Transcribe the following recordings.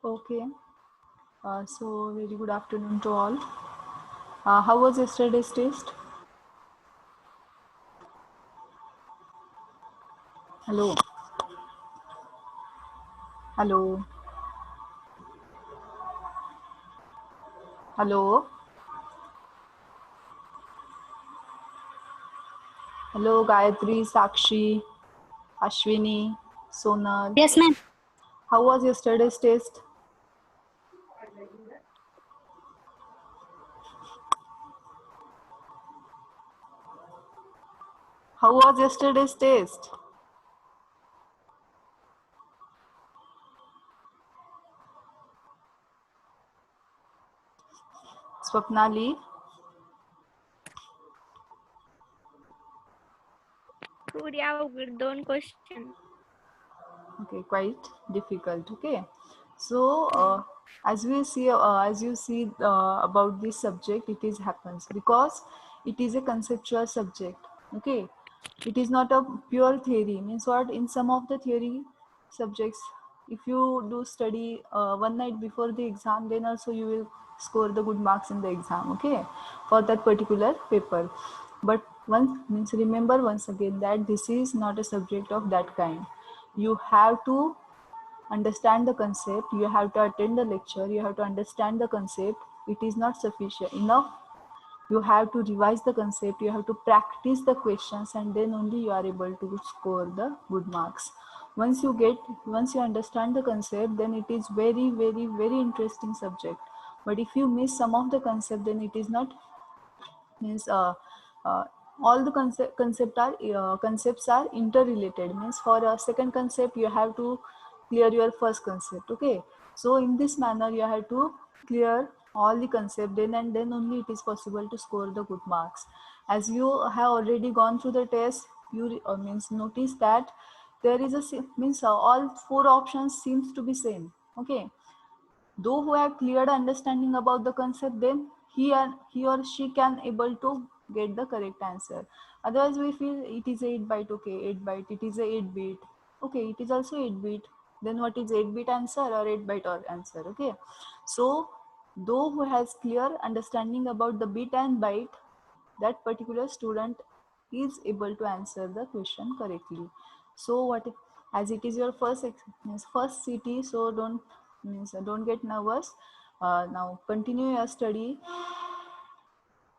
Okay. So very good afternoon to all. How was yesterday's test? Hello. Hello. Hello. Hello, Gayatri, Sakshi, Ashwini, Sonal. Yes, ma'am. How was yesterday's test? How was yesterday's test? Swapnali. Good, yeah, good. Don't question. Okay, quite difficult. Okay. So as you see about this subject, it is happens because it is a conceptual subject. Okay, it is not a pure theory. Means what? In some of the theory subjects, if you do study one night before the exam, then also you will score the good marks in the exam. Okay, for that particular paper. But once means remember once again that this is not a subject of that kind. You have to understand the concept, you have to attend the lecture, you have to understand the concept. It is not sufficient enough. You have to revise the concept, you have to practice the questions, and then only you are able to score the good marks. Once you understand the concept, then it is very very very interesting subject. But if you miss some of the concept, then it is not means uh, all the concepts are interrelated. Means for a second concept you have to clear your first concept. Okay, so in this manner you have to clear all the concept, then and then only it is possible to score the good marks. As you have already gone through the test, you means notice that there is a means all four options seems to be same. Okay, though who have clear understanding about the concept, then he or she can able to get the correct answer. Otherwise we feel it is 8 byte. Okay, 8 byte, it is a 8 bit. Okay, it is also 8 bit. Then what is 8 bit answer or 8 byte or answer? Okay, so though who has clear understanding about the bit and byte, that particular student is able to answer the question correctly. So what if, as it is your means first city, so don't get nervous. Now continue your study,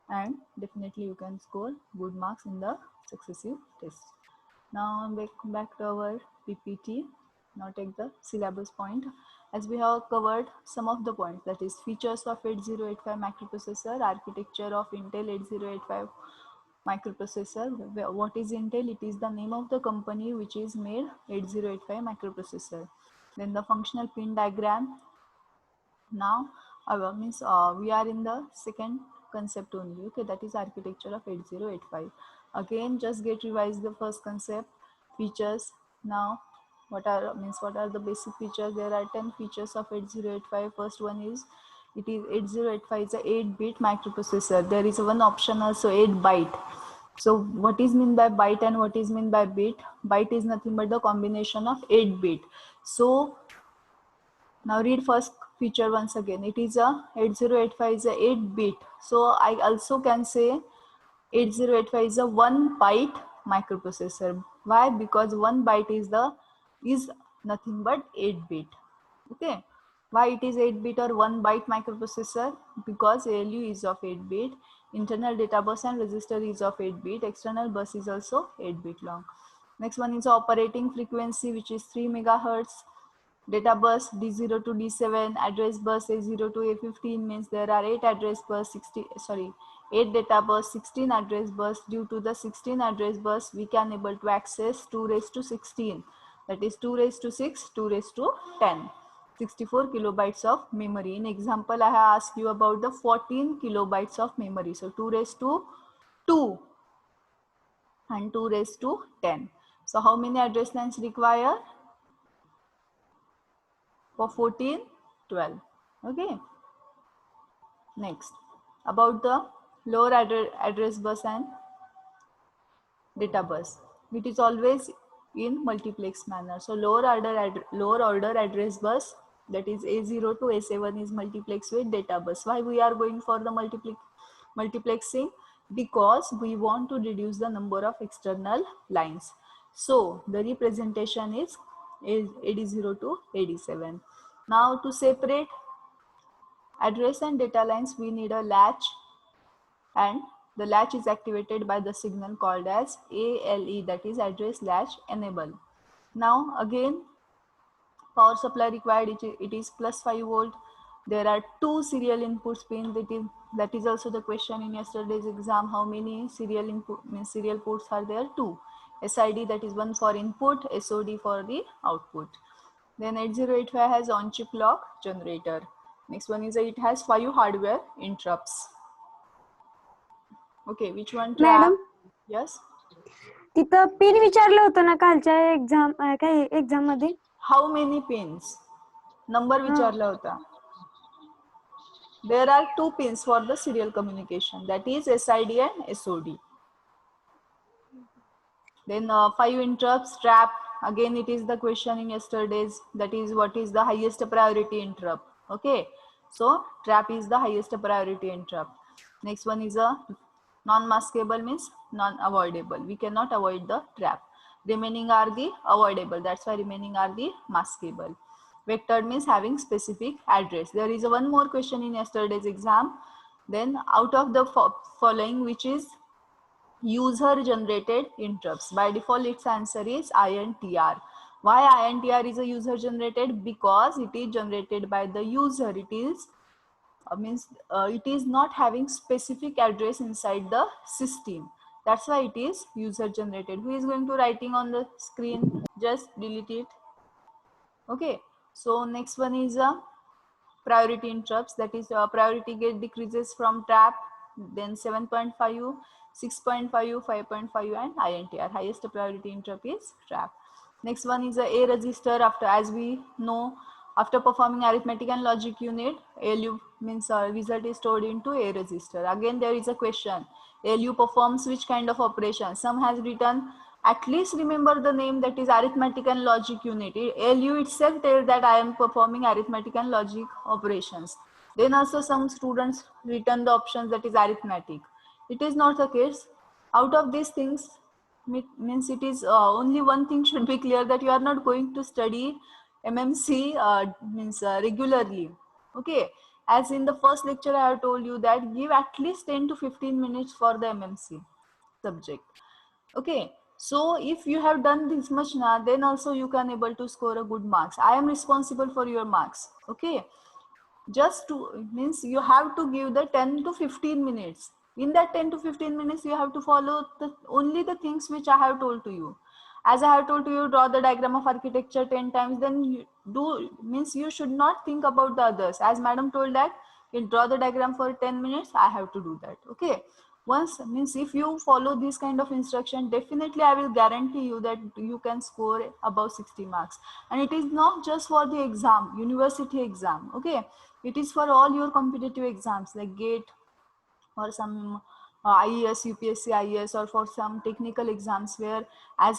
and definitely you can score good marks in the successive tests. Now back to our PPT. Now take the syllabus point. As we have covered some of the points, that is features of 8085 microprocessor, architecture of Intel 8085 microprocessor. What is Intel? It is the name of the company which is made 8085 microprocessor. Then the functional pin diagram. Now we are in the second concept only. Okay, that is architecture of 8085. Again, just get revise the first concept, features. Now what are the basic features? There are 10 features of 8085. First one is, it is 8085 is a 8-bit microprocessor. There is one option also 8 byte. So what is mean by byte and what is mean by bit? Byte is nothing but the combination of 8 bit. So now read first feature once again. It is a 8085 is a 8 bit. So I also can say 8085 is a 1 byte microprocessor. Why? Because 1 byte is nothing but 8 bit. Okay. Why it is 8 bit or 1 byte microprocessor? Because ALU is of 8 bit, internal data bus and register is of 8 bit, external bus is also 8 bit long. Next one is operating frequency, which is 3 megahertz. Data bus D0 to D7, address bus A0 to A15, means there are 8 address bus, 8 data bus, 16 address bus. Due to the 16 address bus, we can able to access 2 raised to 16, that is 2 raised to 6, 2 raised to 10. 64 kilobytes of memory. In example, I have asked you about the 14 kilobytes of memory. So 2 raised to 2 and 2 raised to 10. So how many address lines require? For 14, 12. Okay. Next, about the lower address bus and data bus. It is always in multiplex manner. So lower order address bus that is A0 to A7 is multiplex with data bus. Why we are going for the multiplexing? Because we want to reduce the number of external lines. So the representation is AD0 to AD7. Now to separate address and data lines, we need a latch, and the latch is activated by the signal called as ALE, that is address latch enable. Now again, power supply required, it is plus 5 volt. There are 2 serial inputs pin. That is also the question in yesterday's exam. How many serial input means serial ports are there? 2. SID, that is one for input, SOD for the output. Then 8085 has on chip lock generator. Next one is it has 5 hardware interrupts. Okay, which one trap? Madam Yes. तिथं pin विचारलं होतं ना कालच्या exam काय exam मध्ये How many pins? Number विचारला होता. There are 2 pins for the serial communication, that is SID and SOD. Then 5 interrupts trap. Again, it is the question in yesterday's, that is what is the highest priority interrupt. Okay, so trap is the highest priority interrupt. Next one is a non-maskable, means non-avoidable. We cannot avoid the trap. Remaining are the avoidable, that's why remaining are the maskable. Vectored means having specific address. There is one more question in yesterday's exam. Then out of the following, which is user generated interrupts? By default its answer is INTR. Why INTR is a user generated? Because it is generated by the user. It is it is not having specific address inside the system. That's why it is user generated. Who is going to writing on the screen? Just delete it. Okay, so next one is a priority interrupts, that is priority gate decreases from trap, then 7.5, 6.5, 5.5 and INTR. Highest priority interrupt is trap. Next one is a register. After, as we know, after performing arithmetic and logic unit, ALU means result is stored into A register. Again there is a question, ALU performs which kind of operation? Some has written, at least remember the name, that is arithmetic and logic unit. ALU itself tells that I am performing arithmetic and logic operations. Then also some students written the options, that is arithmetic. It is not the case. Out of these things, means it is only one thing should be clear, that you are not going to study MMC regularly. Okay, as in the first lecture I have told you that give at least 10 to 15 minutes for the MMC subject. Okay, so if you have done this much now, then also you can able to score a good marks. I am responsible for your marks. Okay, just to means you have to give the 10 to 15 minutes. In that 10 to 15 minutes you have to follow only the things which I have told to you. As I have told you, draw the diagram of architecture 10 times, then you do, means you should not think about the others. As madam told that you draw the diagram for 10 minutes, I have to do that. Okay, once, means if you follow this kind of instruction, definitely I will guarantee you that you can score above 60 marks. And it is not just for the exam, university exam. Okay, it is for all your competitive exams like GATE or some IES, UPSC IES, or for some technical exams where as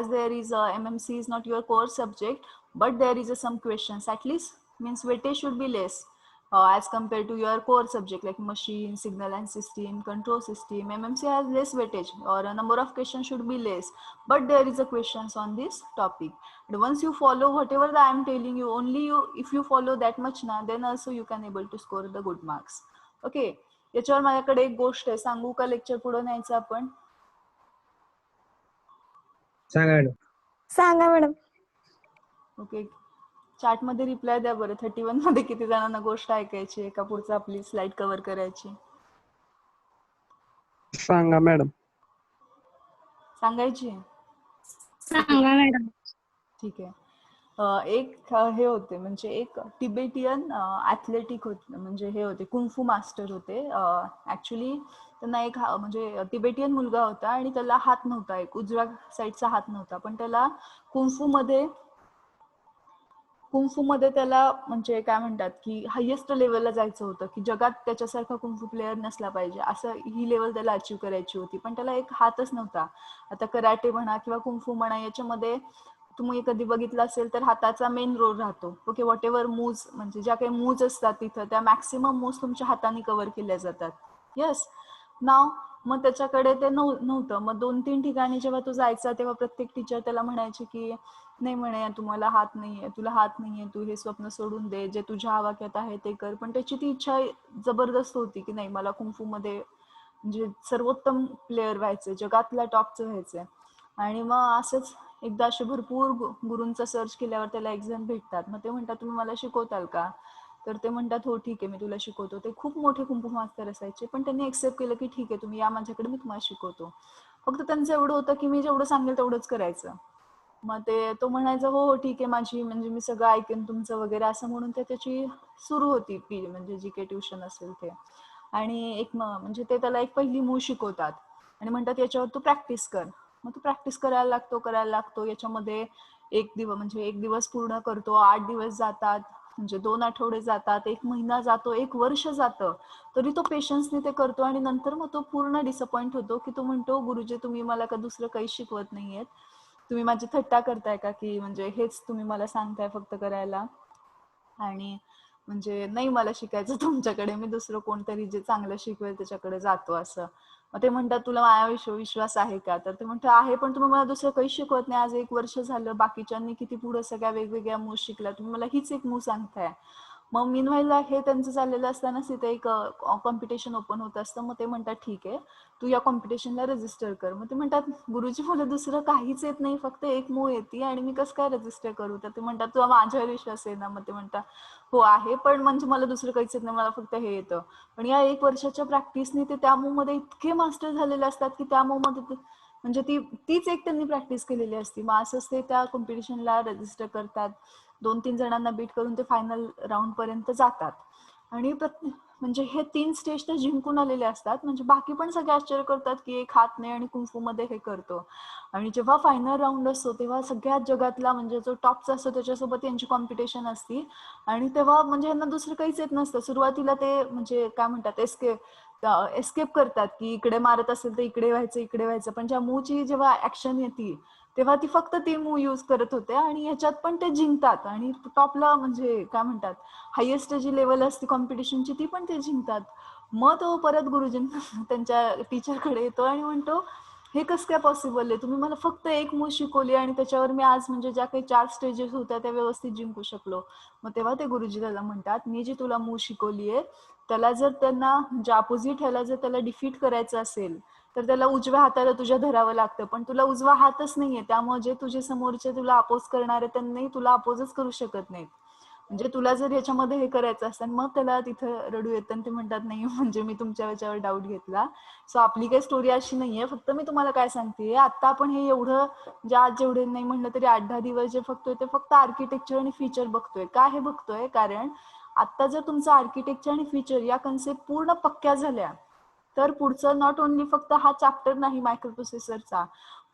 there is MMC is not your core subject, but there is some questions, at least means weightage should be less as compared to your core subject like machine, signal and system, control system. MMC has less weightage or a number of questions should be less, but there is a questions on this topic. And once you follow whatever that I am telling you, only you, if you follow that much now, then also you can able to score the good marks. Okay, याच्यावर माझ्याकडे एक गोष्ट आहे, सांगू का? Lecture पुढे न्यायचं आपण. सांगा मॅडम. ओके, चॅट मध्ये रिप्लाय द्या बरं. 31 मध्ये किती जणांना गोष्ट ऐकायची आहे का पुढचं आपली स्लाइड कव्हर करायची? सांगा मॅडम. सांगायची? सांगा मॅडम. ठीक आहे. एक हे होते, म्हणजे एक तिबेटियन ॲथलेटिक होते, म्हणजे हे होते कुंफू मास्टर होते. ॲक्च्युली त्यांना एक म्हणजे तिबेटियन मुलगा होता आणि त्याला हात नव्हता, एक उजव्या साईडचा हात नव्हता, पण त्याला कुंफूमध्ये त्याला म्हणजे काय म्हणतात की हायेस्ट लेवलला जायचं होतं, की जगात त्याच्यासारखा कुंफू प्लेअर नसला पाहिजे, असं ही लेवल त्याला अचीव करायची होती, पण त्याला एक हातच नव्हता. आता कराटे म्हणा किंवा कुंफू म्हणा, याच्यामध्ये तुम्ही कधी बघितलं असेल तर हाताचा मेन रोल राहतो. ओके, व्हॉट एव्हर मूव्ज, म्हणजे ज्या काही मूव्ज असतात तिथं, त्या मॅक्सिमम मूव्ज तुमच्या हाताने कव्हर केल्या जातात. येस. नाव मग त्याच्याकडे ते नव्हतं. मग 2-3 ठिकाणी जेव्हा तो जायचा तेव्हा प्रत्येक टीचर त्याला म्हणायचे की नाही म्हणे, तुम्हाला हात नाहीये, तुला हात नाहीये, तू हे स्वप्न सोडून दे, जे तुझ्या आवाक्यात आहे ते कर. पण त्याची ती इच्छा जबरदस्त होती की नाही, मला कुंफू मध्ये म्हणजे सर्वोत्तम प्लेअर व्हायचे, जगातल्या टॉपचं व्हायचंय. आणि मग असंच एकदा असे भरपूर गुरूंचा सर्च केल्यावर त्याला एक्झाम भेटतात. मग ते म्हणतात तुम्ही मला शिकवताल का? तर ते म्हणतात हो ठीक आहे, मी तुला शिकवतो. ते खूप मोठे कुंफू मास्टर असायचे, पण त्यांनी एक्सेप्ट केलं की ठीक आहे, तुम्ही या माझ्याकडे, मी तुम्हाला शिकवतो. फक्त त्यांचं एवढं होतं की मी जेवढं सांगेल तेवढंच करायचं. मग ते तो म्हणायचा हो हो ठीक आहे, माझी म्हणजे मी सगळं ऐकेन तुमचं वगैरे, असं म्हणून ते त्याची सुरू होती म्हणजे जी काही ट्युशन असेल ते. आणि एक म्हणजे ते त्याला एक पहिली मूळ शिकवतात आणि म्हणतात याच्यावर तू प्रॅक्टिस कर. मग तू प्रॅक्टिस करायला लागतो. याच्यामध्ये एक दिवस पूर्ण करतो, 8 दिवस जातात, म्हणजे 2 आठवडे जातात, 1 महिना जातो, 1 वर्ष जातं, तरी तो पेशन्सने ते करतो. आणि नंतर मग तो पूर्ण डिसअपॉइंट होतो की तो म्हणतो गुरुजी तुम्ही मला का दुसरं काही शिकवत नाहीयेत, तुम्ही माझी थट्टा करताय का, की म्हणजे हेच तुम्ही मला सांगताय फक्त करायला, आणि म्हणजे नाही मला शिकायचं तुमच्याकडे, मी दुसरं कोणतरी जे चांगलं शिकवेल त्याच्याकडे जातो असं. मग ते म्हणतात तुला माझ्या विश्वास आहे का? तर ते म्हणतात आहे, पण तुम्ही मला दुसरं काही शिकवत नाही. आज 1 वर्ष झालं, बाकीच्यांनी किती पुढे सगळ्या वेगवेगळ्या मूव्ह शिकल्या, तुम्ही मला हीच एक मूव्ह सांगताय. मग मीनवाईल हे त्यांचं चाललेलं असताना तिथे एक कॉम्पिटिशन ओपन होत असतं. मग ते म्हणतात ठीक आहे, तू या कॉम्पिटिशनला रजिस्टर कर. मग ते म्हणतात गुरुजी मला दुसरं काहीच येत नाही, फक्त एक मूव्ह येते आणि मी कसं काय रजिस्टर करू? तर ते म्हणतात तुला माझ्यावर विश्वास आहे ना? मग ते म्हणतात हो आहे, पण म्हणजे मला दुसरं काहीच येत नाही, मला फक्त हे येतं. पण या 1 वर्षाच्या प्रॅक्टिसने ते त्या मूव्ह मध्ये इतके मास्टर झालेले असतात की त्या मूव्ह मध्ये म्हणजे तीच एक त्यांनी प्रॅक्टिस केलेली असती. मग असंच ते त्या कॉम्पिटिशनला रजिस्टर करतात. 2-3 जणांना बीट करून ते फायनल राऊंड पर्यंत जातात. आणि म्हणजे हे 3 स्टेज ते जिंकून आलेले असतात. म्हणजे बाकी पण सगळे आश्चर्य करतात की एक हात नाही आणि कुंफू मध्ये हे करतो. आणि जेव्हा फायनल राऊंड असतो तेव्हा सगळ्यात जगातला म्हणजे जो टॉपचा असतो त्याच्यासोबत यांची कॉम्पिटिशन असती. आणि तेव्हा म्हणजे यांना दुसरं काहीच येत नसतं. सुरुवातीला ते म्हणजे काय म्हणतात एस्केप करतात की इकडे मारत असेल तर इकडे व्हायचं, इकडे व्हायचं. पण ज्या मूवची जेव्हा ऍक्शन येते तेव्हा ती फक्त ती मूव यूज करत होते आणि ह्याच्यात पण ते जिंकतात. आणि टॉपला म्हणजे काय म्हणतात हायेस्ट जी लेवल असते कॉम्पिटिशनची ती पण ते जिंकतात. मग तो परत गुरुजी त्यांच्या टीचरकडे येतो आणि म्हणतो हे कसं काय पॉसिबल आहे, तुम्ही मला फक्त एक मूव शिकवली आणि त्याच्यावर मी आज म्हणजे ज्या काही 4 स्टेजेस होत्या त्या व्यवस्थित जिंकू शकलो. मग तेव्हा ते गुरुजी त्याला म्हणतात मी जी तुला मूव शिकवली आहे त्याला जर त्यांना म्हणजे अपोजिट ह्याला जर त्याला डिफीट करायचं असेल तर त्याला उजव्या हाताला तुझ्या धरावं लागतं, पण तुला उजवा हातच नाहीये, त्यामुळे जे तुझे समोरचे तुला अपोज करणारे त्यांनी तुला अपोजच करू शकत नाहीत. म्हणजे तुला जर याच्यामध्ये हे करायचं असेल, मग त्याला तिथं रडू येतं आणि ते म्हणतात नाही म्हणजे मी तुमच्या याच्यावर डाऊट घेतला. सो आपली काही स्टोरी अशी नाहीये, फक्त मी तुम्हाला काय सांगते आता आपण हे एवढं म्हणजे आज जेवढे नाही म्हणलं तरी 8-10 दिवस जे बघतोय ते फक्त आर्किटेक्चर आणि फीचर बघतोय. का हे बघतोय? कारण आता जर तुमचं आर्किटेक्चर आणि फीचर या कन्सेप्ट पूर्ण पक्क्या झाल्या तर पुढचं नॉट ओनली फक्त हा चॅप्टर नाही मायक्रो प्रोसेसरचा,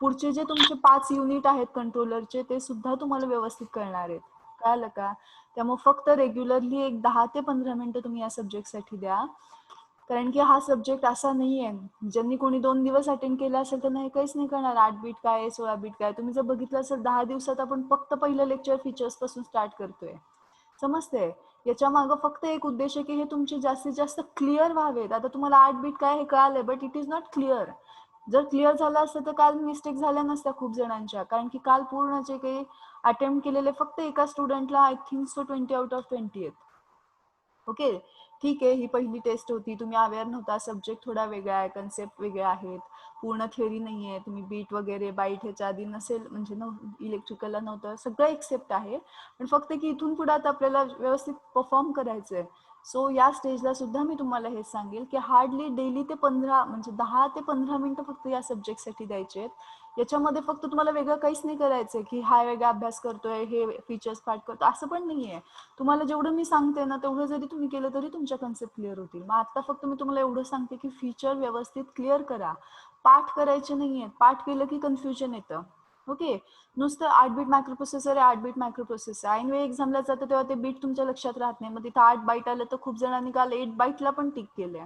पुढचे जे तुमचे 5 युनिट आहेत कंट्रोलरचे ते सुद्धा तुम्हाला व्यवस्थित कळणार आहेत. कळालं का? त्यामुळे फक्त रेग्युलरली एक 10 ते 15 मिनिटं तुम्ही या सब्जेक्टसाठी द्या. कारण की हा सब्जेक्ट असा नाहीये ज्यांनी कोणी 2 दिवस अटेंड केला असेल तर नाही काहीच नाही करणार. 8 बीट काय 16 बीट काय, तुम्ही जर बघितलं असेल 10 दिवसात आपण फक्त पहिलं लेक्चर फीचर्स पासून स्टार्ट करतोय. समजते? याच्या मागं फक्त एक उद्देश आहे की हे तुमचे जास्तीत जास्त क्लिअर व्हावेत. आता तुम्हाला 8 बीट काय हे कळालंय, but it is not clear. जर क्लिअर झालं असतं तर काल मिस्टेक झाल्या नसत्या खूप जणांच्या, कारण की काल पूर्ण जे काही अटेम्प्ट केलेले फक्त एका स्टुडंटला I think so 20 out of 20 आहेत. ओके ठीक आहे, ही पहिली टेस्ट होती, तुम्ही अवेअर नव्हता, सब्जेक्ट थोडा वेगळा आहे, कन्सेप्ट वेगळे आहेत, पूर्ण थेअरी नाहीये, तुम्ही बीट वगैरे बाईट ह्याच्या आधी नसेल म्हणजे इलेक्ट्रिकलला नव्हतं, सगळं एक्सेप्ट आहे. पण फक्त की इथून पुढे आता आपल्याला व्यवस्थित परफॉर्म करायचंय. सो या स्टेजला सुद्धा मी तुम्हाला हे सांगेल की हार्डली डेली ते 15 म्हणजे 10 ते 15 मिनिटं फक्त या सब्जेक्टसाठी द्यायचे आहेत. याच्यामध्ये फक्त तुम्हाला वेगळं काहीच नाही करायचंय की हा वेगळा अभ्यास करतोय, हे फीचर्स पाठ करतो, असं पण नाहीये. तुम्हाला जेवढं मी सांगते ना तेवढं जरी तुम्ही केलं तरी तुमच्या कन्सेप्ट क्लिअर होतील. मग आता फक्त मी तुम्हाला एवढं सांगते की फीचर व्यवस्थित क्लिअर करा, पाठ करायचे नाहीये. पाठ केलं की कन्फ्युजन येतं. ओके, नुसतं 8 बीट मायक्रो प्रोसेसर आहे, 8 बीट मायक्रो प्रोसेसर ऐन वेळी एक्झामला जातं तेव्हा ते बीट तुमच्या लक्षात राहत नाही. मग तिथं 8 बाईट आलं तर खूप जणांनी काल 8 बाईटला पण टिक केलंय.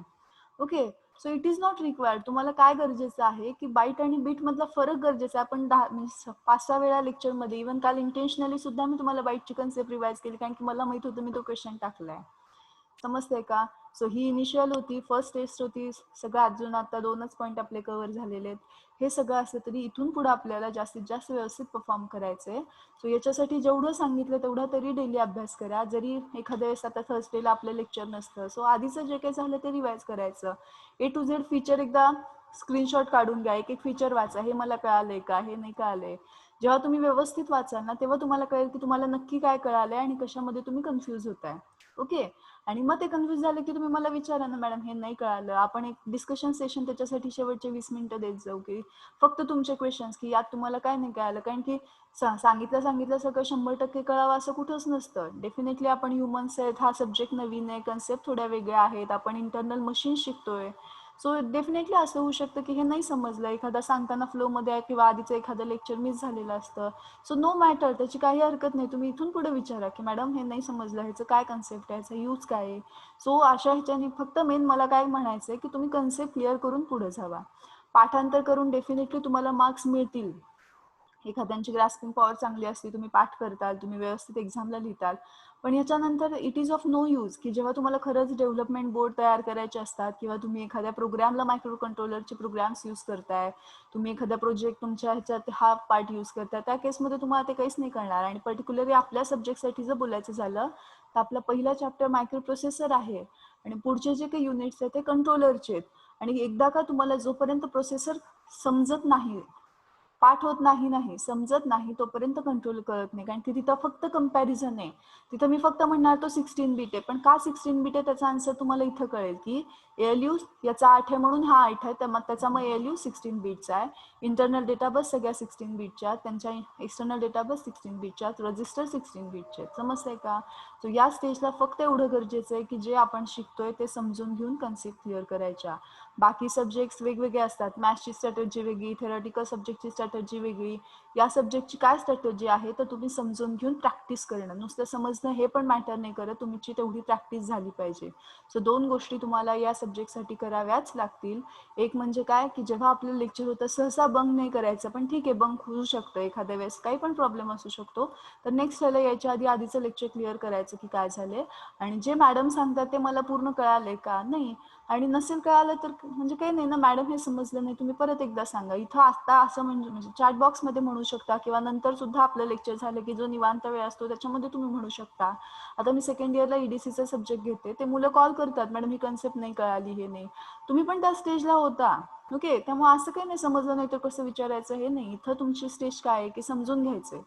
Okay. So it is not required. तुम्हाला काय गरजेचं आहे की बाईट आणि बीट मधला फरक गरजेचा आहे. आपण 5-6 वेळा लेक्चरमध्ये, इव्हन काल इंटेन्शनली सुद्धा मी तुम्हाला बाईटची कन्सेप्ट रिवाइज केली, कारण की मला माहित होतं मी तो क्वेश्चन टाकलाय. समजतंय का? सो ही इनिशियल होती, फर्स्ट टेस्ट होती, सगळं अजून आता 2च पॉईंट आपले कव्हर झालेले आहेत. हे सगळं असलं तरी इथून पुढे आपल्याला जास्तीत जास्त व्यवस्थित परफॉर्म करायचंय. सो याच्यासाठी जेवढं सांगितलं तेवढा तरी डेली अभ्यास करा. जरी एखाद्या वेळेस आता थर्सडेला आपलं लेक्चर नसतं, सो आधीचं जे काही झालं ते रिवाइज करायचं. A to Z फीचर एकदा स्क्रीनशॉट काढून घ्या, एक एक फीचर वाचा, हे मला कळालंय का, हे नाही कळालंय. जेव्हा तुम्ही व्यवस्थित वाचाल ना, तेव्हा तुम्हाला कळेल की तुम्हाला नक्की काय कळालंय आणि कशामध्ये तुम्ही कन्फ्युज होताय. ओके. आणि मग ते कन्फ्युज झालं की तुम्ही मला विचारा ना, मॅडम हे नाही कळालं, आपण एक डिस्कशन सेशन त्याच्यासाठी शेवटचे 20 मिनिटं देत जाऊ, की फक्त तुमचे क्वेश्चन्स की यात तुम्हाला काय नाही कळालं. कारण की सांगितलं सगळं 100% कळावं असं कुठंच नसतं. डेफिनेटली आपण ह्युमन्स आहेत, हा सब्जेक्ट नवीन आहे, कन्सेप्ट थोड्या वेगळ्या आहेत, आपण इंटरनल मशीन शिकतोय. सो डेफिनेटली असं होऊ शकतं की हे नाही समजलं, एखादा सांगताना फ्लोमध्ये आहे किंवा आधीचं एखादं लेक्चर मिस झालेलं असतं. सो नो मॅटर, त्याची काही हरकत नाही. तुम्ही इथून पुढे विचारा की मॅडम हे नाही समजलं, ह्याचं काय कन्सेप्ट आहे, ह्याचा यूज काय आहे. सो अशा ह्याच्याने फक्त मेन मला काय म्हणायचं आहे की तुम्ही कन्सेप्ट क्लिअर करून पुढे जावा. पाठांतर करून डेफिनेटली तुम्हाला मार्क्स मिळतील. एखाद्यांची ग्रास्पिंग पॉवर चांगली असते, तुम्ही पाठ करताल, तुम्ही व्यवस्थित एक्झामला लिहिताल. पण याच्यानंतर it is of no use की जेव्हा तुम्हाला खरंच डेव्हलपमेंट बोर्ड तयार करायचे असतात किंवा तुम्ही एखाद्या प्रोग्रामला मायक्रो कंट्रोलरचे प्रोग्राम्स यूज करताय, तुम्ही एखादा प्रोजेक्ट तुमच्या ह्याच्यात हा पार्ट यूज करताय, त्या केसमध्ये तुम्हाला ते काहीच नाही कळणार. आणि पर्टिक्युलरली आपल्या सब्जेक्टसाठी जर बोलायचं झालं तर आपला पहिला चॅप्टर मायक्रो प्रोसेसर आहे आणि पुढचे जे काही युनिट्स आहेत ते कंट्रोलरचे आहेत. आणि एकदा का तुम्हाला जोपर्यंत प्रोसेसर समजत नाही, पाठ होत नाही, समजत नाही, तोपर्यंत कंट्रोल करत नाही. कारण की तिथं फक्त कंपॅरिझन आहे. तिथं मी फक्त म्हणणार तो 16 बीट आहे, पण का 16 बीट आहे त्याचा आन्सर तुम्हाला इथं कळेल की ALU याचा 8 आहे म्हणून हा 8 आहे, तर मग त्याचा मग ALU 16 बीटचा आहे. इंटरनल डेटा बस सगळ्या 16 बीटच्या, त्यांच्या एक्सटर्नल डेटा बस 16 बीटच्या, रजिस्टर 16 बीटचे. समजतंय का? सो या स्टेजला फक्त एवढं गरजेचं आहे की जे आपण शिकतोय ते समजून घेऊन कन्सेप्ट क्लिअर करायच्या. बाकी सब्जेक्ट्स वेगवेगळे असतात. मॅथ्सची स्ट्रॅटेजी वेगळी, थेरॉटिकल सब्जेक्टची स्ट्रॅटेजी वेगळी. या सब्जेक्टची काय स्ट्रॅटेजी आहे तर तुम्ही समजून घेऊन प्रॅक्टिस करणं. नुसतं समजणं हे पण मॅटर नाही करत, तुमची तेवढी प्रॅक्टिस झाली पाहिजे. सो 2 गोष्टी तुम्हाला या सब्जेक्टसाठी कराव्याच लागतील. एक म्हणजे काय की जेव्हा आपलं लेक्चर होतं सहसा बंक नाही करायचं, पण ठीक आहे बंक होऊ शकतं एखाद्या वेळेस, काही पण प्रॉब्लेम असू शकतो. तर नेक्स्ट वेळेला यायच्या आधी आधीचं लेक्चर क्लिअर करायचं की काय झालंय आणि जे मॅडम सांगतात ते मला पूर्ण कळालंय का नाही. आणि नसेल कळालं तर म्हणजे काही नाही ना, मॅडम हे समजलं नाही, तुम्ही परत एकदा सांगा. इथं आता असं म्हणजे चॅट बॉक्समध्ये म्हणू शकता किंवा नंतर सुद्धा आपलं लेक्चर झालं की जो निवांत वेळ असतो त्याच्यामध्ये तुम्ही म्हणू शकता. आता मी सेकंड इयरला EDCचा सब्जेक्ट घेते, ते मुलं कॉल करतात, मॅडम ही कन्सेप्ट नाही कळाली, हे नाही. तुम्ही पण त्या स्टेजला होता. ओके. त्यामुळे असं काही नाही समजलं नाही तर कसं विचारायचं हे नाही. इथं तुमची स्टेज काय आहे की समजून घ्यायचंय.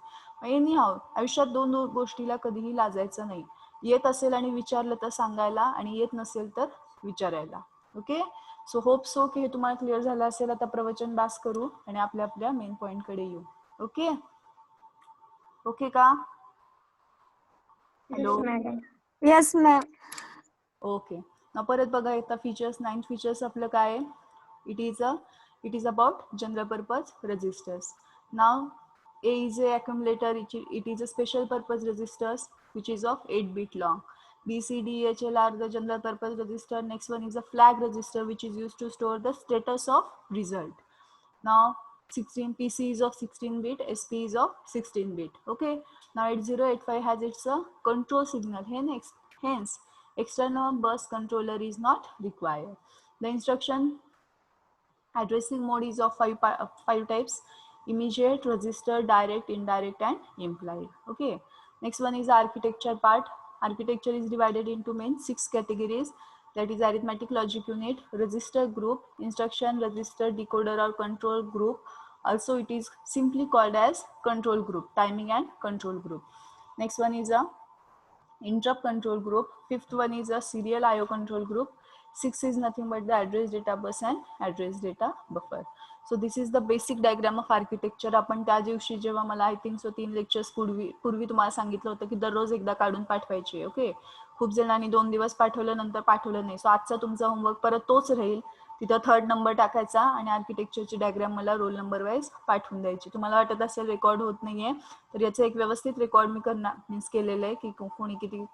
एनी हाव आयुष्यात 2 गोष्टीला कधीही लाजायचं नाही. येत असेल आणि विचारलं तर सांगायला, आणि येत नसेल तर विचारायला. ओके. सो होप सो की हे तुम्हाला क्लिअर झालं असेल. आता प्रवचन बास करू आणि आपल्या मेन पॉइंट कडे येऊ. ओके. ओके का? Hello. Madam. Yes ma'am. Okay. मग परत बघा आता फीचर्स, 9th फीचर्स आपलं काय आहे. It is about general purpose registers. नाव A is a accumulator, it is a special purpose registers which is of 8 bit long. B, C, D, E, H, L are the general purpose register. Next one is a flag register which is used to store the status of result. Now 16 PC is of 16 bit, SP is of 16 bit. Okay. Now 8085 has its a control signal. Hence external bus controller is not required. The instruction addressing mode is of 5 types: immediate, register, direct, indirect, and implied. Okay. Next one is architecture part. Architecture is divided into main 6 categories. That is arithmetic logic unit, register group, instruction register decoder or control group. Also it is simply called as control group, timing and control group. Next one is a interrupt control group. Fifth one is a serial IO control group. 6 is nothing but the address data bus and address data buffer. So this is the basic diagram of architecture. आपण त्या दिवशी जेव्हा मला आय think सो 3 lectures पूर्वी तुम्हाला सांगितलं होतं की दररोज एकदा काढून पाठवायची. ओके. खूप जणांनी 2 दिवस पाठवलं, नंतर पाठवलं नाही. सो आजचा तुमचा होमवर्क परत तोच राहील. तिथं 3rd नंबर टाकायचा आणि आर्किटेक्चरची डायग्राम मला रोल नंबर वाईज पाठवून द्यायची. तुम्हाला वाटत असेल रेकॉर्ड होत नाहीये, तर याचं एक व्यवस्थित रेकॉर्ड मी मीन्स केलेलं आहे की कोणी किती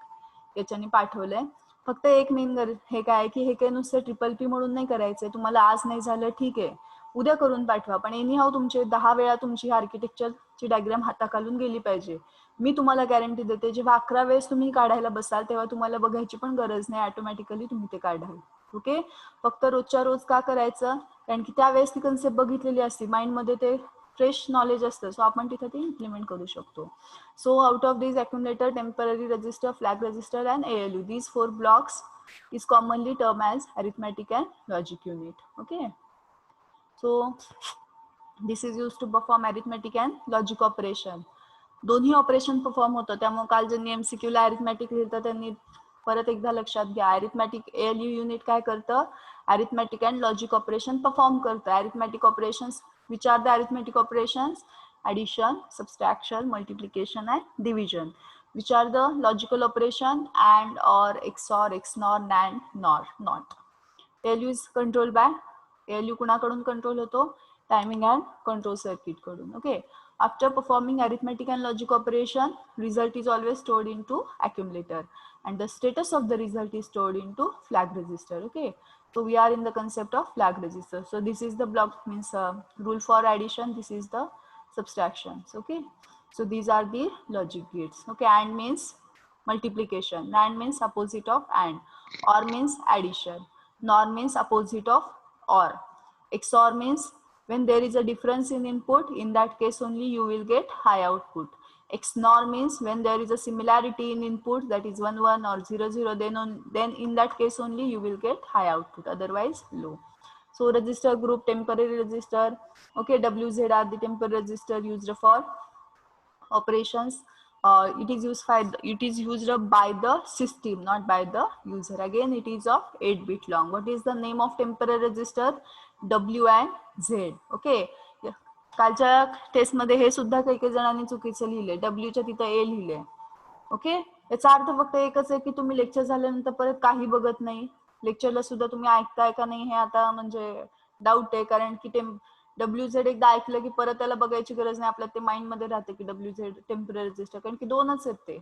याच्याने पाठवलंय. फक्त एक मेन हे काय की हे काय नुसतं ट्रिपल पी म्हणून नाही करायचंय. तुम्हाला आज नाही झालं ठीक आहे, उद्या करून पाठवा, पण एनी हाऊ तुमचे 10 वेळा तुमची आर्किटेक्चरची डायग्राम हाताखालून गेली पाहिजे. मी तुम्हाला गॅरंटी देते, जेव्हा 11 वेळेस तुम्ही काढायला बसाल तेव्हा तुम्हाला बघायची पण गरज नाही, ऑटोमॅटिकली तुम्ही ते काढाल. ओके, फक्त रोजच्या रोज का करायचं, कारण की त्यावेळेस ती कन्सेप्ट बघितलेली असते, माइंडमध्ये ते फ्रेश नॉलेज असतं, सो आपण तिथे ते इम्प्लिमेंट करू शकतो. So out of these accumulator, temporary register, flag register and ALU, these 4 blocks is commonly termed as arithmetic and logic unit. Okay, so this is used to perform arithmetic and logic operation. दोन्ही operation perform होतं, त्यामुळे काल ज्यांनी MCQ ला arithmetic लिहिलं त्यांनी परत एकदा लक्षात घ्या, अरिथमॅटिक ALU युनिट काय करतं, arithmetic and logic operation perform करतं. Arithmetic operations which are the arithmetic operations, addition, subtraction, multiplication and division. Which are the logical operation, and, or, XOR, XNOR, NAND, NOR, NOT. ALU is controlled by, ALU कुणाकडून control होतो, timing and control circuit कडून. Okay, after performing arithmetic and logic operation, result is always stored into accumulator and the status of the result is stored into flag register. Okay, so we are in the concept of flag register. So this is the block, means rule for addition, this is the subtractions. Okay, so these are the logic gates. Okay, and means multiplication, NAND means opposite of AND, OR means addition, NOR means opposite of OR, XOR means when there is a difference in input, in that case only you will get high output. XNOR means when there is a similarity in input, that is 1 1 or 0 0, then in that case only you will get high output, otherwise low. So register group, temporary register. Okay, WZ are the temporary register used for operations. It is used by the system, not by the user. Again, it is of 8-bit long. What is the name of temporary register? W and Z. Okay, कालच्या test मध्ये हे सुद्धा काही काही जणांनी चुकीचं लिहिले, डब्ल्यूच्या तिथं ए लिहिले. ओके, याचा अर्थ फक्त एकच आहे की तुम्ही लेक्चर झाल्यानंतर परत काही बघत नाही, लेक्चरला सुद्धा तुम्ही ऐकताय का नाही हे आता म्हणजे डाऊट आहे, कारण की ते WZ एकदा ऐकलं की परत त्याला बघायची गरज नाही, आपल्या ते माइंड मध्ये राहते की WZ टेम्पररी रजिस्टर, कारण की दोनच आहेत ते.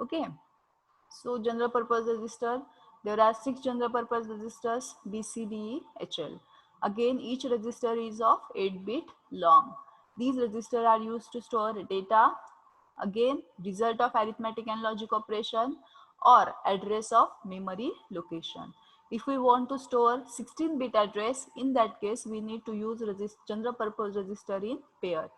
Okay, so general purpose register, there are 6 general purpose registers, B, C, D, E, H, L. Again, each register is of 8-bit long. These registers are used to store data, again result of arithmetic and logic operation, or address of memory location. If we want to store 16-bit address, in that case we need to use general purpose register in pair.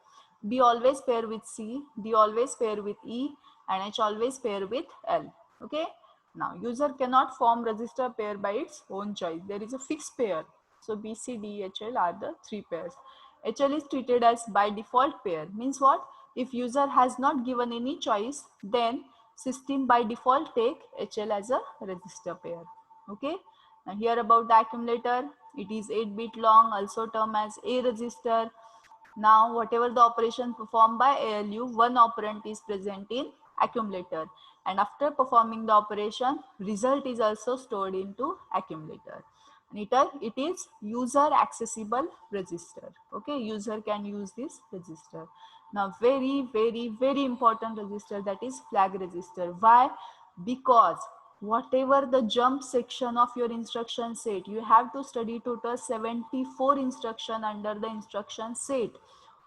B always pair with C, D always pair with E, and H always pair with L. Okay, now user cannot form register pair by its own choice, there is a fixed pair. So B, C, D, H, L are the 3 pairs. HL is treated as by default pair, means what, if user has not given any choice, then system by default take HL as a register pair. Okay, now here about the accumulator, it is 8-bit long, also termed as A register. Now whatever the operation performed by ALU, one operand is present in accumulator, and after performing the operation, result is also stored into accumulator. And it is user accessible register. Okay, user can use this register. Now very important register, that is flag register. Why? Because whatever the jump section of your instruction set, you have to study total 74 instruction under the instruction set.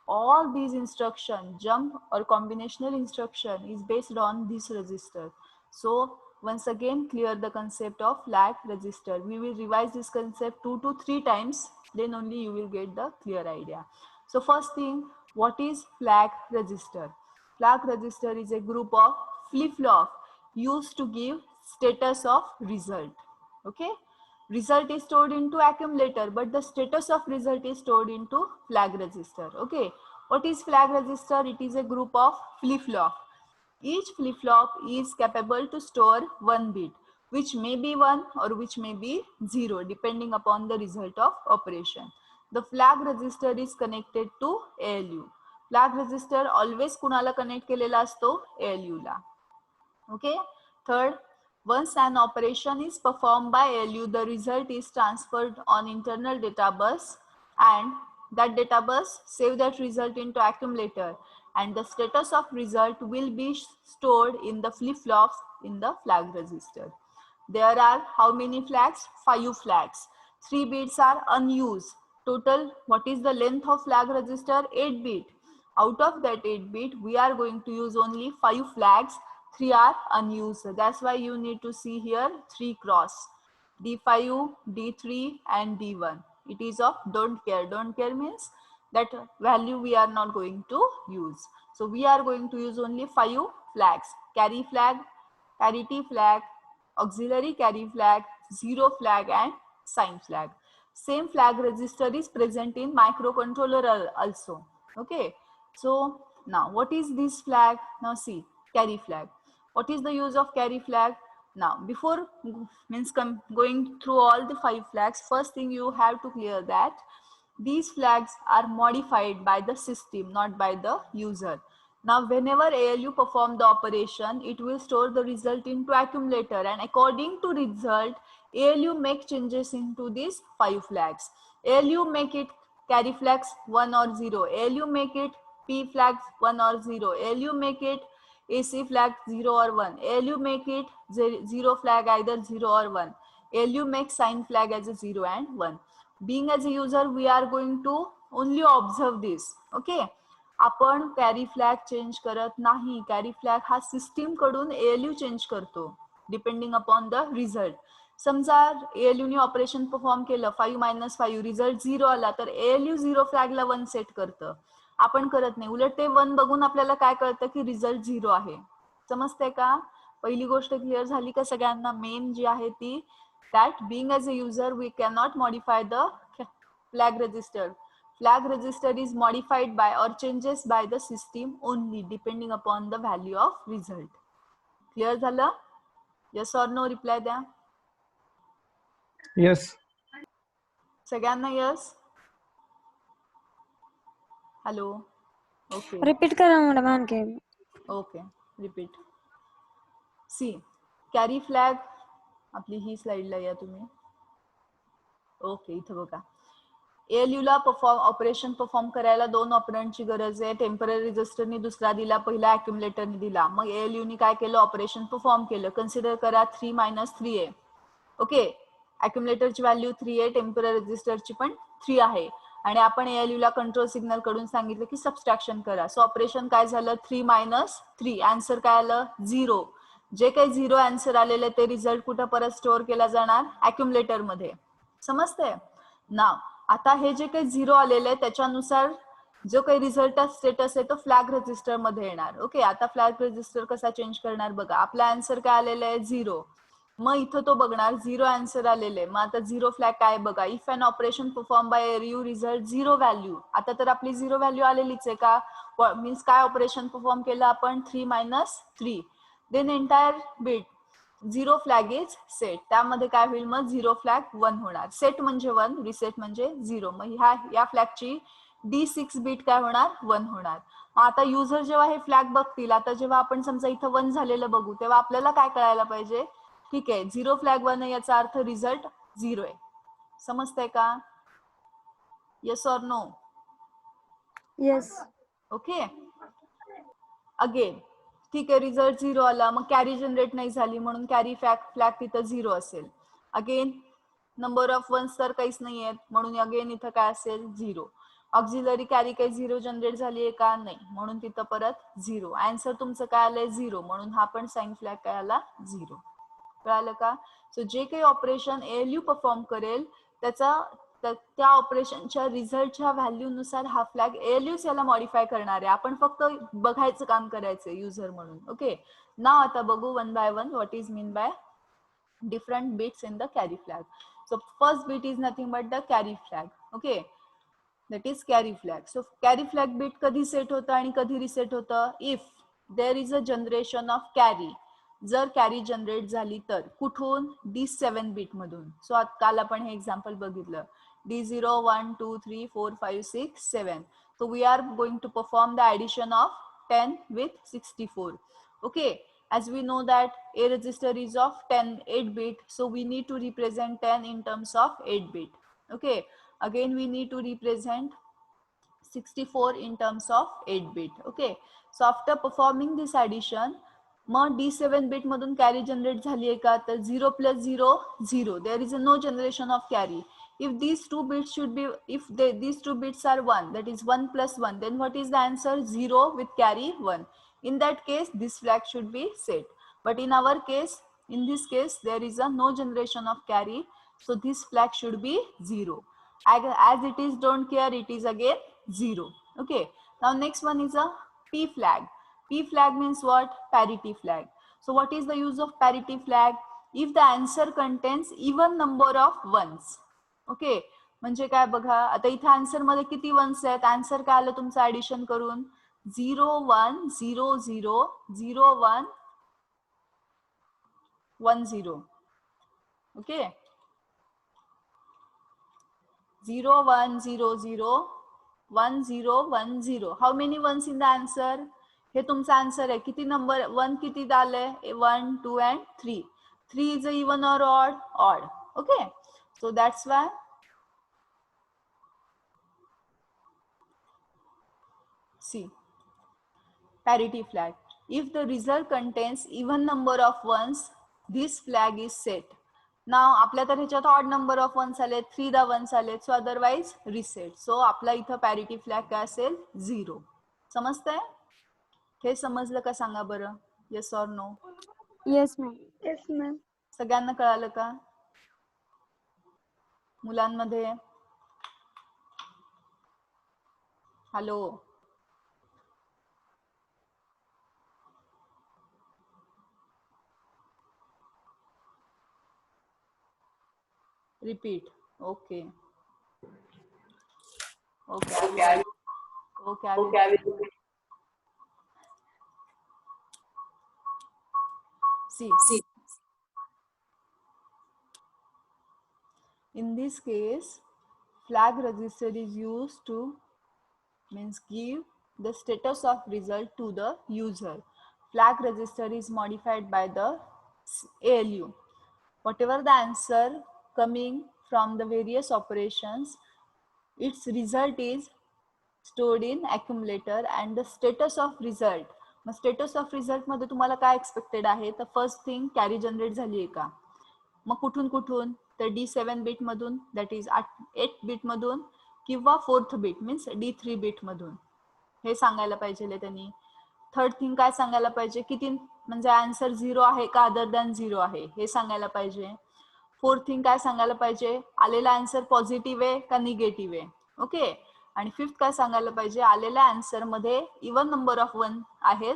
All these instruction, jump or combinational instruction, is based on this register. So once again clear the concept of flag register. We will revise this concept 2 to 3 times, then only you will get the clear idea. So first thing, what is flag register? Flag register is a group of flip-flop used to give status of result. Okay, result is stored into accumulator, but the status of result is stored into flag register. Okay, what is flag register? It is a group of flip-flop. Each flip-flop is capable to store 1 bit, which may be 1 or which may be 0, depending upon the result of operation. The flag register is connected to ALU. Flag register always kunala connect केलेला असतो, ALU La. Okay, third, once an operation is performed by ALU, the result is transferred on internal data bus, and that data bus save that result into accumulator, and the status of result will be stored in the flip-flops in the flag register. There are how many flags? 5 flags. 3 bits are unused. Total, what is the length of flag register? 8 bit. Out of that 8 bit, we are going to use only 5 flags. 3 are unused. That's why you need to see here 3 cross. D5, D3 and D1. It is of don't care. Don't care means that value we are not going to use. So we are going to use only 5 flags. Carry flag, parity flag, auxiliary carry flag, zero flag and sign flag. Same flag register is present in microcontroller also. Okay. So now what is this flag? Now see, carry flag. What is the use of carry flag? Now before going through all the 5 flags, first thing you have to clear that these flags are modified by the system, not by the user. Now, whenever ALU perform the operation, it will store the result into accumulator, and according to result, ALU make changes into these 5 flags. ALU make it carry flags 1 or 0. ALU make it P flags 1 or 0. ALU make it AC flag 0 or 1. ALU make it 0 flag either 0 or 1. ALU make sign flag as a 0 and 1. Being as a user, we are going to only observe this. Okay. आपण carry flag change करत नाही. Carry flag हा system कडून ALU change करतो depending upon the result. समजा ALU ने operation perform केलं 5-5 result 0 आला तर ALU 0 फ्लॅगला 1 सेट करतं. आपण करत नाही. उलट ते 1 बघून आपल्याला काय कळतं की रिझल्ट 0 आहे. समजते का? पहिली गोष्ट क्लिअर झाली का सगळ्यांना? मेन जी आहे ती that being as a user we cannot modify the flag register. Flag register is modified by or changes by the system only depending upon the value of result. Clear झालं? Yes or no reply द्या. Yes. सगळ्यांना yes? Hello. Okay. Repeat करा madam आणखी. Okay. Repeat. See, carry flag आपली ही स्लाइडला या तुम्ही. Okay, इथं बघा. ALU ला ऑपरेशन परफॉर्म करायला 2 ऑपरंडची गरज आहे. टेम्पररी रजिस्टरनी दुसरा दिला, पहिला अक्युमुलेटरनी दिला. मग ALU नी काय केलं? ऑपरेशन परफॉर्म केलं. कन्सिडर करा 3 - 3 आहे. ओके, अक्युमुलेटरची व्हॅल्यू 3 आहे, टेम्पररी रजिस्टरची पण 3 आहे. आणि आपण ALU ला कंट्रोल सिग्नल कडून सांगितलं की सबस्ट्रॅक्शन करा. सो ऑपरेशन काय झालं? 3 - 3. आन्सर काय आलं? 0. जे काही 0 आन्सर आलेले ते रिझल्ट कुठं परत स्टोअर केला जाणार? अक्युमुलेटर मध्ये. समजते ना? आता हे जे काही 0 आलेले त्याच्यानुसार जो काही रिझल्ट स्टेटस आहे तो फ्लॅग रजिस्टर मध्ये येणार. ओके, आता फ्लॅग रजिस्टर कसा चेंज करणार बघा. आपला आन्सर काय आलेला आहे? 0. मग इथं तो बघणार 0 आन्सर आलेले. मग आता 0 फ्लॅग काय बघा. If an operation perform by ALU result 0 value. आता तर आपली 0 व्हॅल्यू आलेलीच आहे का? मीन्स काय ऑपरेशन परफॉर्म केलं आपण? 3 - 3. Then entire bit 0 flag is set. त्यामध्ये काय होईल? मग 0 फ्लॅग 1 होणार. सेट म्हणजे 1, रिसेट म्हणजे 0. मग या फ्लॅगची D6 बीट काय होणार? 1 होणार. मग आता युजर जेव्हा हे फ्लॅग बघतील, आता जेव्हा आपण समजा इथं 1 झालेलं बघू तेव्हा आपल्याला काय कळायला पाहिजे? ठीक आहे, 0 फ्लॅग 1 आहे याचा अर्थ रिझल्ट 0 आहे. समजतंय का? Yes or no? Yes. Okay. Again ठीक आहे, रिझल्ट 0 आला. मग कॅरी जनरेट नाही झाली म्हणून कॅरी फ्लॅग तिथं 0 असेल. अगेन नंबर ऑफ वन्स तर काहीच नाही आहेत म्हणून अगेन इथं काय असेल? 0. ऑक्झिलरी कॅरी काही 0 जनरेट झाली आहे का? नाही, म्हणून तिथं परत 0. आन्सर तुमचं काय आलंय? 0. म्हणून हा पण साइन फ्लॅग काय आला? 0. कळालं का? सो जे काही ऑपरेशन ALU परफॉर्म करेल त्या ऑपरेशनच्या रिझल्टच्या व्हॅल्यूनुसार हा फ्लॅग ALUच याला मॉडिफाय करणार आहे. आपण फक्त बघायचं काम करायचं युजर म्हणून. ओके, नाव आता बघू 1 by 1 what is mean by different bits in the carry flag. So first bit is nothing but the carry flag. Okay, that is carry flag. So carry flag bit कधी set होतं आणि कधी reset होतं? If there is a generation of carry, जर carry generate झाली तर कुठून? D7 bit मधून. सो काल आपण हे एक्झाम्पल बघितलं. D0 1 2 3 4 5 6 7. So we are going to perform the addition of 10 with 64. Okay, as we know that A register is of 8 bit, so we need to represent 10 in terms of 8 bit. Okay, again we need to represent 64 in terms of 8 bit. Okay, so after performing this addition, मग D7 bit मधून carry generate झाली आहे का, तर 0 + 0 0. There is no generation of carry. If these two bits should be, if these two bits are 1, that is 1 + 1, then what is the answer? 0 with carry 1. In that case, this flag should be set. But in our case, in this case, there is a no generation of carry, so this flag should be 0. As it is don't care, it is again 0. Okay. Now next one is a P flag. P flag means what? Parity flag. So what is the use of parity flag? If the answer contains even number of ones. Okay, म्हणजे काय बघा, आता इथे answer मध्ये किती ones आहेत? Answer काय आलं तुमचं ऍडिशन करून? 0 1 0 0 0 1 1 0. Okay, 0 1 0 0 1 0 1 0. How many ones in the answer? हे तुमचा आन्सर आहे. किती नंबर वन किती आलंय? 1 2 and 3. 3 is even or odd? Odd. Okay, so that's why see parity flag. If the result contains even number of ones, this flag is set. Now आपल्या तर ह्याच्यात odd number of one's आले, 3 दा ones आले, सो otherwise reset. सो आपला इथं parity flag काय असेल? 0. समजतंय? हे समजलं का सांगा बरं? Yes or no? Yes ma'am. Yes ma'am. सगळ्यांना कळालं का? मुलांमध्ये? Hello, repeat. Okay, okay, okay, I will see. In this case, flag register is used to means give the status of result to the user. Flag register is modified by the ALU. Whatever the answer coming from the various operations, its result is stored in accumulator and the status of result. Mug status of result मध्ये तुम्हाला काय expected आहे? तर first thing carry generate झाली आहे का? मग कुठून कुठून? तर D7 बीट मधून, दॅट इज 8 बीट मधून, किंवा 4th beat means D3 beat मधून. हे सांगायला पाहिजे त्यांनी. थर्ड थिंग काय सांगायला पाहिजे? किती म्हणजे आन्सर 0 आहे का अदर दॅन 0 आहे हे सांगायला पाहिजे. फोर्थ थिंग काय सांगायला पाहिजे? आलेला आन्सर पॉझिटिव्ह आहे का निगेटिव्ह आहे. ओके, आणि फिफ्थ काय सांगायला पाहिजे? आलेल्या आन्सर मध्ये इवन नंबर ऑफ वन आहेत,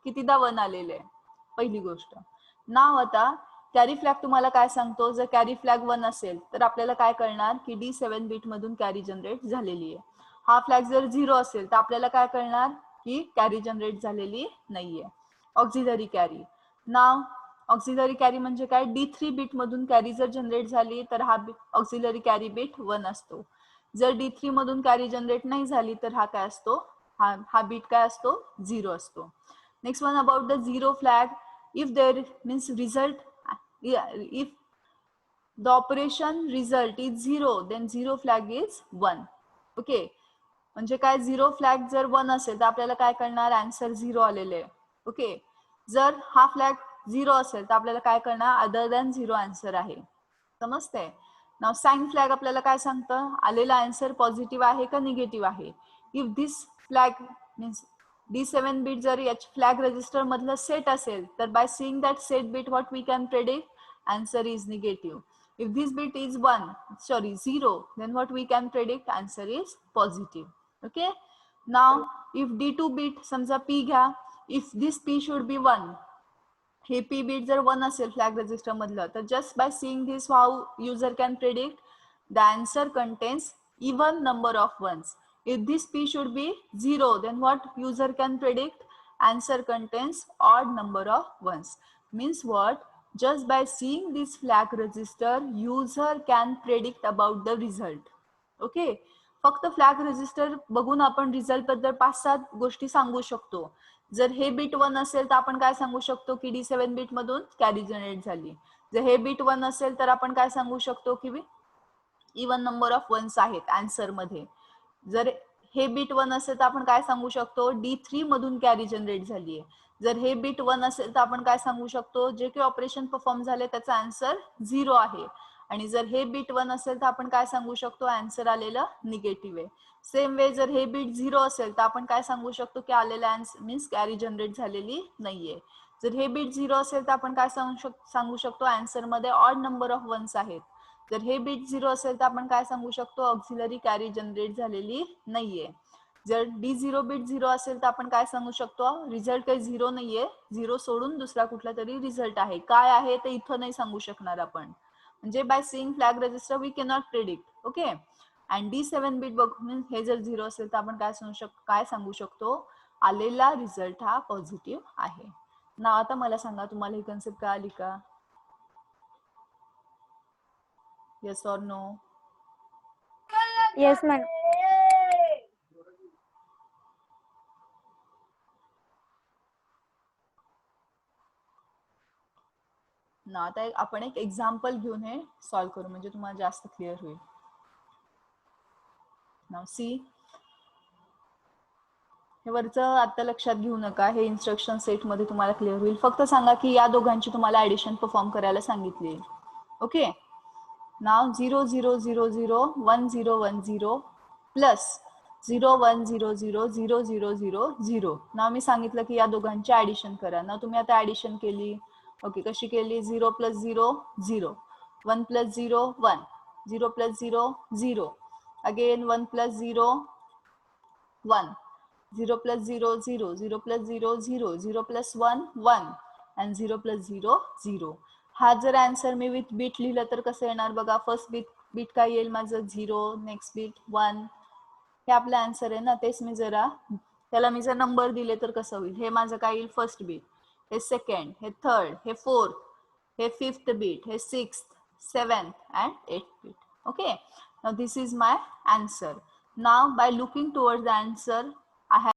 कितीदा वन आलेले आहे. पहिली गोष्ट. नाव आता कॅरी फ्लॅग तुम्हाला काय सांगतो? जर कॅरी फ्लॅग 1 असेल तर आपल्याला काय कळणार की D7 बीट मधून कॅरी जनरेट झालेली आहे. हा फ्लॅग जर 0 असेल तर आपल्याला काय कळणार की कॅरी जनरेट झालेली नाहीये. Auxiliary carry. नाव ऑक्झिलरी कॅरी म्हणजे काय? D3 बीट मधून कॅरी जर जनरेट झाली तर हा ऑक्झिलरी कॅरी बीट 1 असतो. जर D3 मधून कॅरी जनरेट नाही झाली तर हा काय असतो? हा बीट काय असतो? 0 असतो. Next one about the 0 flag. If there means result, if the operation result is 0, then 0 flag is 1. Okay, म्हणजे काय? 0 फ्लॅग जर 1 असेल तर आपल्याला काय कळणार? आन्सर 0 आलेले आहे. ओके, जर हा फ्लॅग 0 असेल तर आपल्याला काय कळणार? अदर दॅन 0 आन्सर आहे. समजतंय? नाव साइन फ्लॅग आपल्याला काय सांगतं? आलेला आन्सर पॉझिटिव्ह आहे का निगेटिव्ह आहे. If this flag means D7 bit जर याच फ्लॅग रजिस्टर मधलं सेट असेल तर by seeing that set bit what we can predict? Answer is negative. If this bit is 0, then what we can predict? Answer is positive. Okay. Now, if D2 bit, समजा P घ्या, if this P should be 1, हे P bit जर 1 असेल flag register मधलं, तर just by seeing this, how user can predict? The answer contains even number of ones. If this P should be 0, then what user can predict? Answer contains odd number of ones. Means what? Just by seeing this flag register, user can predict about the result. Okay, फक्त flag register बघून आपण result बद्दल 5-7 गोष्टी सांगू शकतो. जर हे beat 1 असेल तर आपण काय सांगू शकतो की D7 बीट मधून कॅरी जनरेट झाली. जर हे बीट 1 असेल तर आपण काय सांगू शकतो की इवन नंबर ऑफ वन्स आहेत आन्सर मध्ये. जर हे बीट 1 असेल तर आपण काय सांगू शकतो? D3 मधून कॅरी जनरेट झाली आहे. जर हे बीट 1 असेल तर आपण काय सांगू शकतो, जे काही ऑपरेशन परफॉर्म झाले त्याचा आन्सर 0 आहे. आणि जर हे बीट 1 असेल तर आपण काय सांगू शकतो, आन्सर आलेलं निगेटिव्ह आहे. सेम वे जर हे बीट 0 असेल तर आपण काय सांगू शकतो की आलेला आन्सर मीन्स कॅरी जनरेट झालेली नाहीये. जर हे बीट 0 असेल तर आपण काय सांगू शकतो, आन्सर मध्ये ऑड नंबर ऑफ वन्स आहेत. जर हे बीट 0 असेल तर आपण काय सांगू शकतो, ऑक्झिलरी कॅरी जनरेट झालेली नाहीये. जर D0 बीट 0 असेल तर आपण काय सांगू शकतो, रिझल्ट काही 0 नाहीये, 0 सोडून दुसरा कुठला तरी रिझल्ट आहे. काय आहे ते इथं नाही सांगू शकणार आपण. म्हणजे by seeing flag register we cannot predict. Okay. And D7 bit बघून हे जर 0 असेल तर आपण काय सांगू शकतो, आलेला रिझल्ट हा पॉझिटिव्ह आहे. ना आता मला सांगा, तुम्हाला ही कन्सेप्ट कळाली का? Yes or no? Yes madam. ना आता आपण एक एक्झाम्पल घेऊन हे सॉल्व्ह करू, म्हणजे तुम्हाला जास्त क्लिअर होईल. नाव सी, हे वरचं आता लक्षात घेऊ नका, हे इन्स्ट्रक्शन सेट मध्ये तुम्हाला क्लिअर होईल. फक्त सांगा की या दोघांची तुम्हाला ऍडिशन परफॉर्म करायला सांगितली. ओके. नाव 0 0 0 0 1 0 1 0 प्लस 0 1 0 0 0 0 0 0. नाव मी सांगितलं की या दोघांची ऍडिशन करा. ना तुम्ही आता ऍडिशन केली. ओके, कशी केली? 0 plus 0 0, 1 plus 0 1, 0 plus 0 0, again 1 plus 0 1, 0 plus 0 0, 0 plus 0 0, 0 plus 1 1 and 0 plus 0 0. हा जर आन्सर मी विथ बीट लिहिलं तर कसं येणार बघा. फर्स्ट बीट काय येईल माझं 0, नेक्स्ट बीट 1. हे आपलं आन्सर आहे ना. तेच मी जरा त्याला मी जर नंबर दिले तर कसं होईल. हे माझं काय येईल, फर्स्ट बीट, हे सेकंड, हे थर्ड, हे फोर्थ, हे फिफ्थ बीट, हे sixth, seventh and eighth bit. Okay, now this is my answer. Now by looking towards the answer, I have